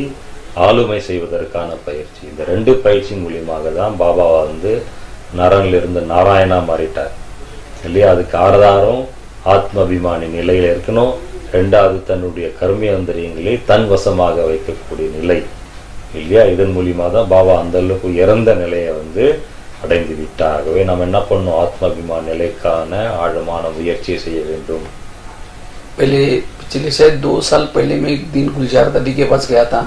ஆளுமை செய்வதற்கான பயிற்சி. இந்த ரெண்டு பயிற்சி மூலியமாக தான் பாபா வந்து நரனிலிருந்து நாராயணா மாறிட்டார். இல்லையா? அதுக்கு ஆதாரம் ஆத்ம அபிமானி நிலையில இருக்கணும். ரெண்டாவது தன்னுடைய கர்மேந்திரியங்களை தன் வசமாக வைக்கக்கூடிய நிலை. இல்லையா? இதன் மூலியமா தான் பாபா அந்த அளவுக்கு இறந்த நிலையை வந்து அடைந்து விட்டாகவே நாம் என்ன பண்ணோம்? ஆத்மாபிமான நிலைக்கான ஆழமான முயற்சியை செய்ய வேண்டும். पहले पिछले शायद 2 साल पहले मैं एक दिन गुलजार दादी के पास गया था,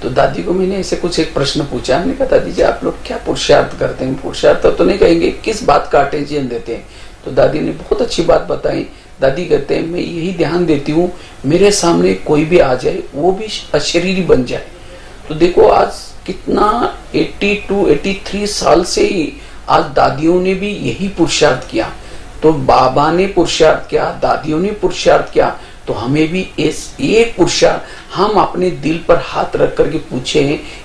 तो दादी को मैंने ऐसे कुछ एक प्रश्न पूछा। हमने कहा दादी जी आप लोग क्या पुरुषार्थ करते हैं? पुरुषार्थ तो नहीं कहेंगे, किस बात का अटेंशन देते हैं? तो दादी ने बहुत अच्छी बात बताई। दादी कहते हैं मैं यही ध्यान देती हूँ मेरे सामने कोई भी आ जाए वो भी अशरीरी बन जाए। तो देखो आज कितना 82-83 साल से ही आज दादियों ने भी यही पुरुषार्थ किया। तो बाबा ने पुरुषार्थ किया, दादियों ने पुरुषार्थ किया, तो हमें भी इस एक पुरुषार्थ, हम अपने दिल पर हाथ रख करके पूछे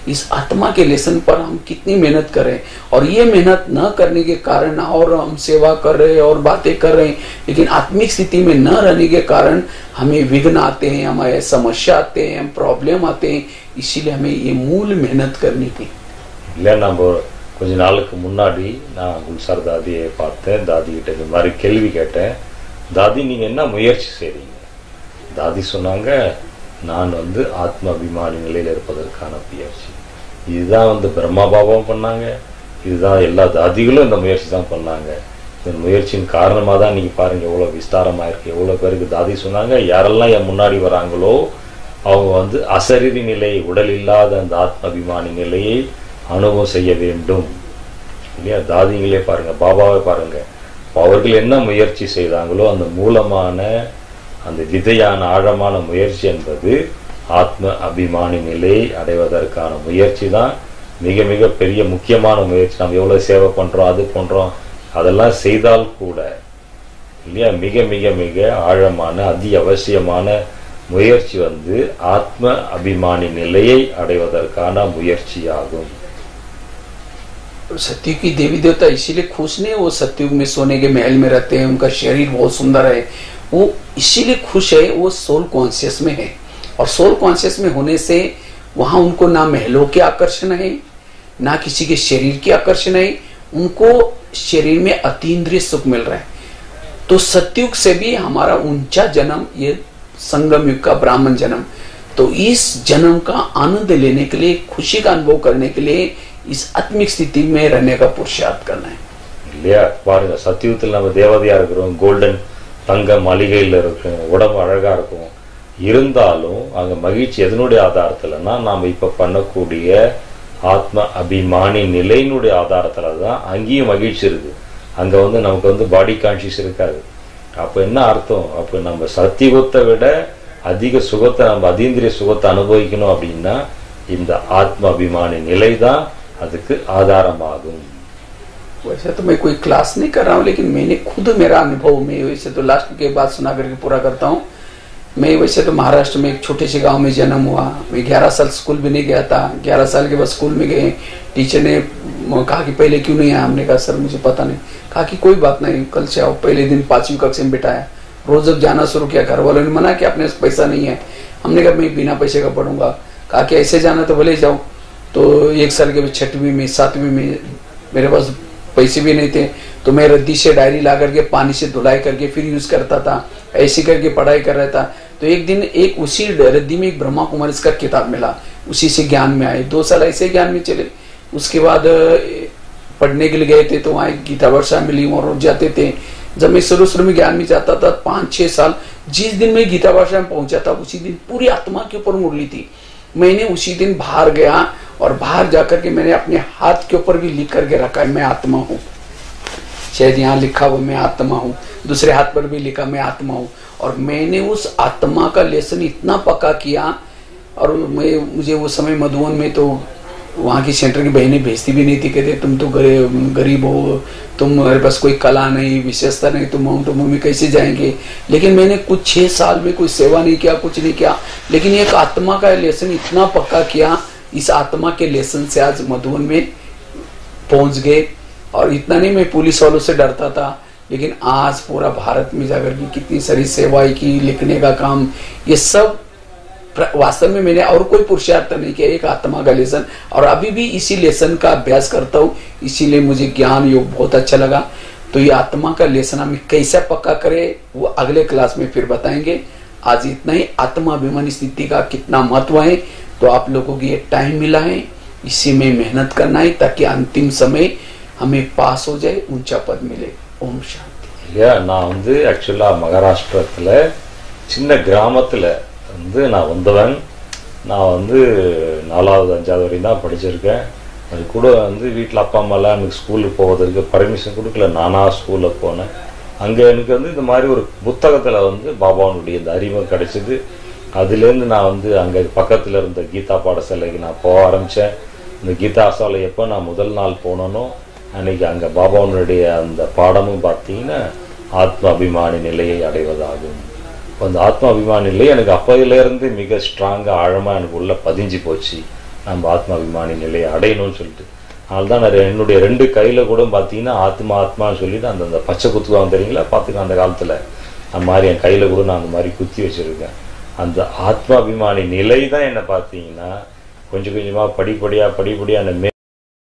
इस आत्मा के लेसन पर हम कितनी मेहनत करें। और ये मेहनत न करने के कारण और हम सेवा कर रहे और बातें कर रहे हैं, लेकिन आत्मिक स्थिति में न रहने के कारण हमें विघ्न आते हैं, हमारे समस्या आते हैं, हम प्रॉब्लम आते हैं। इसीलिए हमें ये मूल मेहनत करनी थी। கொஞ்ச நாளுக்கு முன்னாடி நான் குல்சார் தாதியை பார்த்தேன். தாதி கிட்ட இந்த மாதிரி கேள்வி கேட்டேன், தாதி நீங்க என்ன முயற்சி செய்றீங்க? தாதி சொன்னாங்க, நான் ஆத்ம அபிமானி நிலையில இருப்பதற்கான முயற்சி. இதுதான் பிரம்மா பாபாவும் பண்ணாங்க, இதுதான் எல்லா தாதிகளும் இந்த முயற்சி தான் பண்ணாங்க. இந்த முயற்சியின் காரணமா தான் நீங்க பாருங்க எவ்வளவு விஸ்தாரமா இருக்கு, எவ்வளவு பேருக்கு. தாதி சொன்னாங்க, யாரெல்லாம் என் முன்னாடி வராங்களோ அவங்க அசரீரி நிலை, உடல் இல்லாத அந்த ஆத்ம அபிமானி நிலையை அனுபவம் செய்ய வேண்டும் இல்லையா? தாதிங்களே பாருங்க, பாபாவை பாருங்க, அவர்கள் என்ன முயற்சி செய்தாங்களோ அந்த மூலமான அந்த விதையான ஆழமான முயற்சி என்பது ஆத்ம அபிமானி நிலை அடைவதற்கான முயற்சி தான். மிக மிக பெரிய முக்கியமான முயற்சி. நம்ம எவ்வளவு சேவை பண்றோம், அது பண்றோம், அதெல்லாம் செய்தால் கூட இல்லையா, மிக மிக மிக ஆழமான அதி அவசியமான முயற்சி ஆத்ம அபிமானி நிலையை அடைவதற்கான முயற்சியாகும். सत्युग की देवी देवता इसीलिए खुश नहीं, वो सत्युग में सोने के महल में रहते हैं, उनका शरीर बहुत सुंदर है, वो इसीलिए खुश है, वो सोल कॉन्शियस में है। और सोल कॉन्शियस में होने से वहां उनको ना महलों के आकर्षण है, ना किसी के शरीर के आकर्षण है, उनको शरीर में अतीन्द्रिय सुख मिल रहा है। तो सत्युग से भी हमारा ऊंचा जन्म ये संगम युग का ब्राह्मण जन्म, तो इस जन्म का आनंद लेने के लिए, खुशी का अनुभव करने के लिए इस आत्मिक स्थिति में रहने का पुरुषार्थ करना है இல்லையா? பாருங்க, சத்தியுகத்தில் நம்ம தேவதையா இருக்கிறோம், கோல்டன் தங்க மாளிகையில் இருக்கும், உடம்பு அழகா இருக்கும், இருந்தாலும் அங்க மகிழ்ச்சி எதனுடைய ஆதாரத்துலன்னா நாம இப்ப பண்ணக்கூடிய ஆத்ம அபிமானி நிலையினுடைய ஆதாரத்துல தான் அங்கேயும் மகிழ்ச்சி இருக்கு. அங்க நமக்கு பாடி கான்சியஸ் இருக்காது. அப்ப என்ன அர்த்தம்? அப்ப நம்ம சத்தியுகத்தை விட அதிக சுகத்தை, நம்ம அதீந்திரிய சுகத்தை அனுபவிக்கணும் அப்படின்னா இந்த ஆத்ம அபிமானி நிலை தான் அதுக்கு ஆதாரமாகும். वैसे तो मैं कोई क्लास नहीं कर रहा हूँ, लेकिन मैंने खुद मेरा अनुभव में, वैसे तो लास्ट के बाद सुना करके पूरा करता हूँ। मैं वैसे तो महाराष्ट्र में एक छोटे से गांव में जन्म हुआ। मैं 11 साल स्कूल भी नहीं गया था। 11 साल के बाद स्कूल में गए, टीचर ने कहा कि पहले क्यों नहीं आया? हमने कहा सर मुझे पता नहीं। कहा कि कोई बात नहीं, कल से आओ। पहले दिन 5वीं कक्षा में बिठाया। रोज जब जाना शुरू किया, घर वालों ने मना किया, अपने पैसा नहीं है। हमने कहा मैं बिना पैसे का पढ़ूंगा। कहा कि ऐसे जाना तो भले जाओ। तो 1 साल के बाद 6वीं में 7वीं में मेरे पास पैसे भी नहीं थे, तो मैं रद्दी से डायरी ला करके पानी से धुलाई करके फिर यूज करता था। ऐसे करके पढ़ाई कर रहा था। तो एक दिन एक उसी रद्दी में एक ब्रह्मा कुमारी का किताब मिला, उसी से ज्ञान में आए। 2 साल ऐसे ज्ञान में चले। उसके बाद पढ़ने के लिए गए थे, तो वहाँ एक गीता वर्षा मिली, और जाते थे। जब मैं शुरू में ज्ञान में जाता था 5-6 साल, जिस दिन मैं गीता वर्षा में पहुंचा था उसी दिन पूरी आत्मा के ऊपर मुरली थी। मैंने उसी दिन बाहर गया और बाहर जाकर के मैंने अपने हाथ के ऊपर भी लिख करके रखा है मैं आत्मा हूँ। शायद यहाँ लिखा हुआ मैं आत्मा हूँ, दूसरे हाथ पर भी लिखा मैं आत्मा हूँ। और मैंने उस आत्मा का लेसन इतना पक्का किया। और मुझे वो समय मधुबन में तो वहाँ की सेंटर की बहनें भेजती भी नहीं थी, कहते तुम तो गरीब हो, तुम्हारे पास कोई कला नहीं, विशेषता नहीं, तुम माउंट आबू में कैसे जाएंगे। लेकिन मैंने कुछ 6 साल में कोई सेवा नहीं किया, कुछ नहीं किया, लेकिन एक आत्मा का लेसन इतना पक्का किया। इस आत्मा के लेसन से आज मधुबन में पहुंच गए। और इतना नहीं, मैं पुलिस वालों से डरता था, लेकिन आज पूरा भारत में जाकर के कितनी सारी सेवाएं की, लिखने का काम, ये सब वास्तव में मैंने और कोई पुरुषार्थ नहीं किया, एक आत्मा का लेसन। और अभी भी इसी लेसन का अभ्यास करता हूँ, इसीलिए मुझे ज्ञान योग बहुत अच्छा लगा। तो ये आत्मा का लेसन हमें कैसे पक्का करे वो अगले क्लास में फिर बताएंगे। आज इतना ही। आत्माभिमानी स्थिति का कितना महत्व है, तो आप लोगों को ये टाइम मिला है, इसी में मेहनत करना है, ताकि अंतिम समय हमें पास हो जाए, ऊंचा पद मिले। ओम शांति। நான் ஆக்சுவலா மகாராஷ்டிரத்துல சின்ன கிராமத்துல நான் வந்தவன். நான் 4வது 5வது வரையும் தான் படிச்சிருக்கேன். அது கூட வீட்டில் அப்பா அம்மாலாம் எனக்கு ஸ்கூலுக்கு போவதற்கு பர்மிஷன் கொடுக்கல. நானா ஸ்கூலில் போனேன். அங்கே எனக்கு இந்த மாதிரி ஒரு புத்தகத்தில் பாபாவுடைய இந்த அறிமுகம் கிடைச்சிது. அதுலேருந்து நான் அங்கே பக்கத்தில் இருந்த கீதா பாடசாலைக்கு நான் போக ஆரம்பித்தேன். இந்த கீதா சாலை எப்போ நான் முதல் நாள் போனனோ அன்னைக்கு அங்கே பாபாவுடைய அந்த பாடமும் பார்த்தீங்கன்னா ஆத்ம அபிமானி நிலையை அடைவதாகும். அந்த ஆத்ம அபிமானி நிலை எனக்கு அப்பையிலேருந்து மிக ஸ்ட்ராங்கா ஆழமா எனக்கு உள்ள பதிஞ்சு போச்சு. நம்ம ஆத்ம அபிமானி நிலையை அடையணும்னு சொல்லிட்டு அதனால்தான் நான் என்னுடைய 2 கையில கூட பார்த்தீங்கன்னா ஆத்மா ஆத்மான்னு சொல்லிட்டு அந்த பச்சை குத்துவாங்க தெரியுங்களா, பார்த்துக்க அந்த காலத்துல அந்த மாதிரி என் கையில கூட நான் அந்த மாதிரி குத்தி வச்சிருக்கேன். அந்த ஆத்மாபிமானி நிலை தான் என்ன பார்த்தீங்கன்னா கொஞ்சம் கொஞ்சமா படிப்படியா என்னை